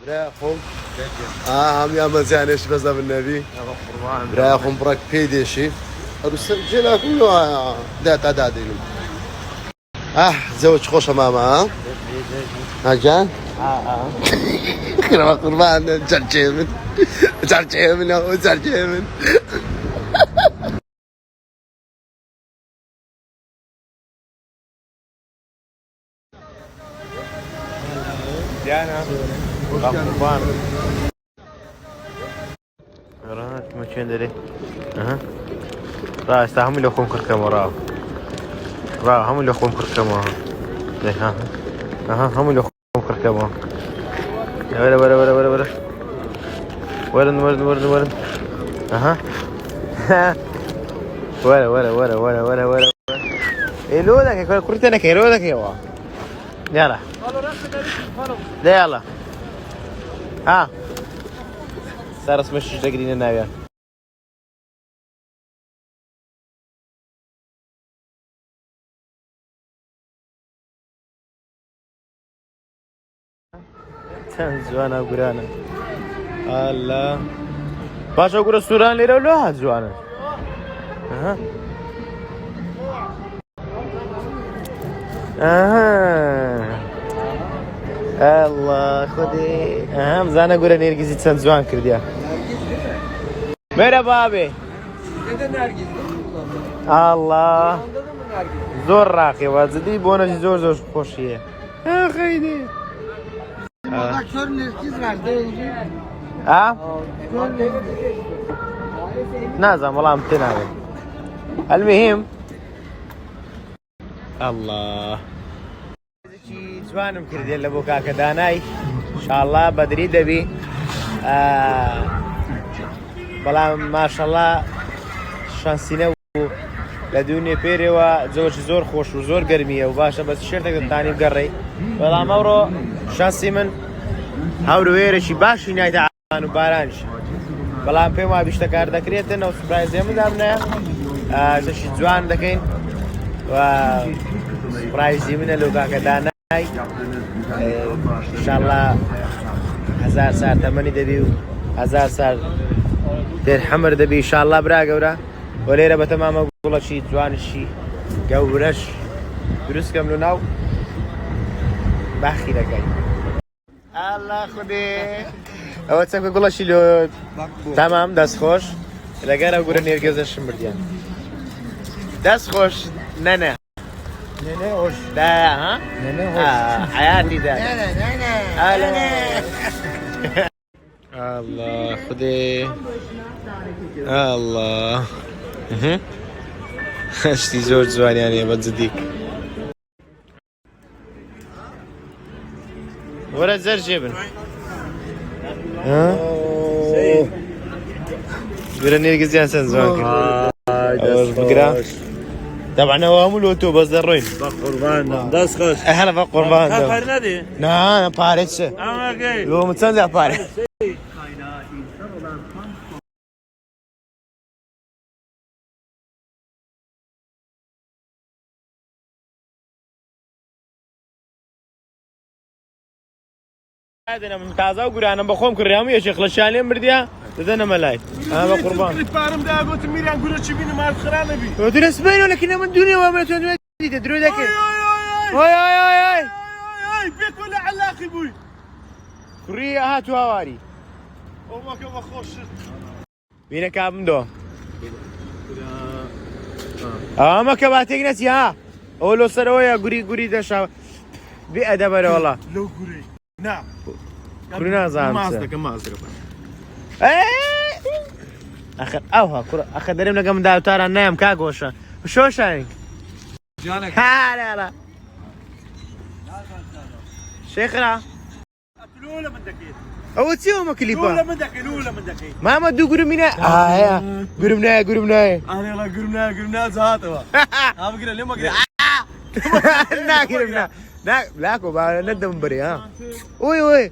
براخم هم يا مزيان ايش بس بالنبي براخم براك بيديشي الرجال كله دات عدادين زوج خوشه ماما ها جان كلام قربان جرجيمن جرجيمن Diana, قربان رات ما كان دري را استهم لو كون كركم را هم لو كون كركم هم لو كون كركم ولا ورن ولا إلو لك كرتنا كيلو لك يا يلا ده يلا صار اسمه شو تقدرين الناوية زوانا وقرانا الله باشا وقرا السوران ليرا ولا زوانا الله خدي زانا قرا نرجس يتسان زوان كرديا merhaba abi Neden Nergiz? Allah zor راقي وازدي بونا زور خوشيه خيدي Bak kör Nergiz verdi. نازم والله متناول المهم الله جوانم كردي لبو كاكا داناي ان شاء الله بدري دبي بەڵام ماشەڵڵا شانسینە و لە دوونێ پێرەوە زۆر خۆش و زۆر گەرمیە و باشە بەس شێرتێک دەتانی بگەڕێی بەڵام ئەوڕۆ شانسی من هەورێرەی باشی نایتە ئاوان و بارانش بەڵام پێم وا بیشتە کار دەکرێتن ئەو سوپرایزێ مندام نایە زەشی جوان دەکەین و سوپرایزی منە لەو کاکە دانای ئینشاڵڵا 1000 سار تەمەنی دەبی و 1000 سار دێر حەمر دەبی ئینشاڵڵا برا گەورە وە لێرە بە تەمامە گوڵەشی جوانشی گەورەش دروستکەم لە ناو باخی دەکەین ئاڵا خودێ ئەوە چەکە گوڵەشی لۆ تەمام دەستخۆش لەگەر ئەو گورە نێرگەزەشم بردیان دەستخۆش نەنە Nene hoş. دا ها Nene hoş. حياتي دا Nene. الله خدي الله اشتي زوج زوان يعني بتزديك ورا زر جبن قرا نيرجز يانسن زوان كده طبعا هو مو لوتو بس ذروين Kurban. Das hoş. هلا بقى قربان Kafar ne? نعم باريس Ama gel. لو متسلع باريس هذا من تازه وقول انا بخوم كريامي يا شيخ لشاني مرديا انا ملاي انا قربان بارم ده قلت ميران قولت شي بيني ما الخرانه بي. ودرس بينه لكن من الدنيا وما تدري تدري ذاك هاي Ay bek ولا علاقي بوي. كريه هات وهواري وما كما خوش. بينا كام دو ما كباتك نسي ها اولو سرويا غوري دشا بأدب والله لو قري. نعم. كلنا زعما ما قصدك. اخر اوها اخر دريم لقم داو ترى نايم كاغوشا شو شايك جانك. لا شيخنا الاولى من دقيقه. او تسيوم كليبا الاولى من دقيقه. ما دو قرمنا يا قرمنا انا يلا قرمنا زهاتوا. ابى اقرا ليه ما اقرا. نا قرمنا لا كوبا ندم بري ها وي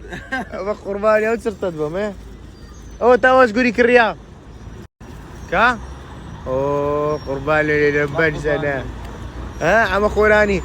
قربان يا صرت بهم او تاوش قولي كريا كا او قربان اللي لبن سنه عم خوراني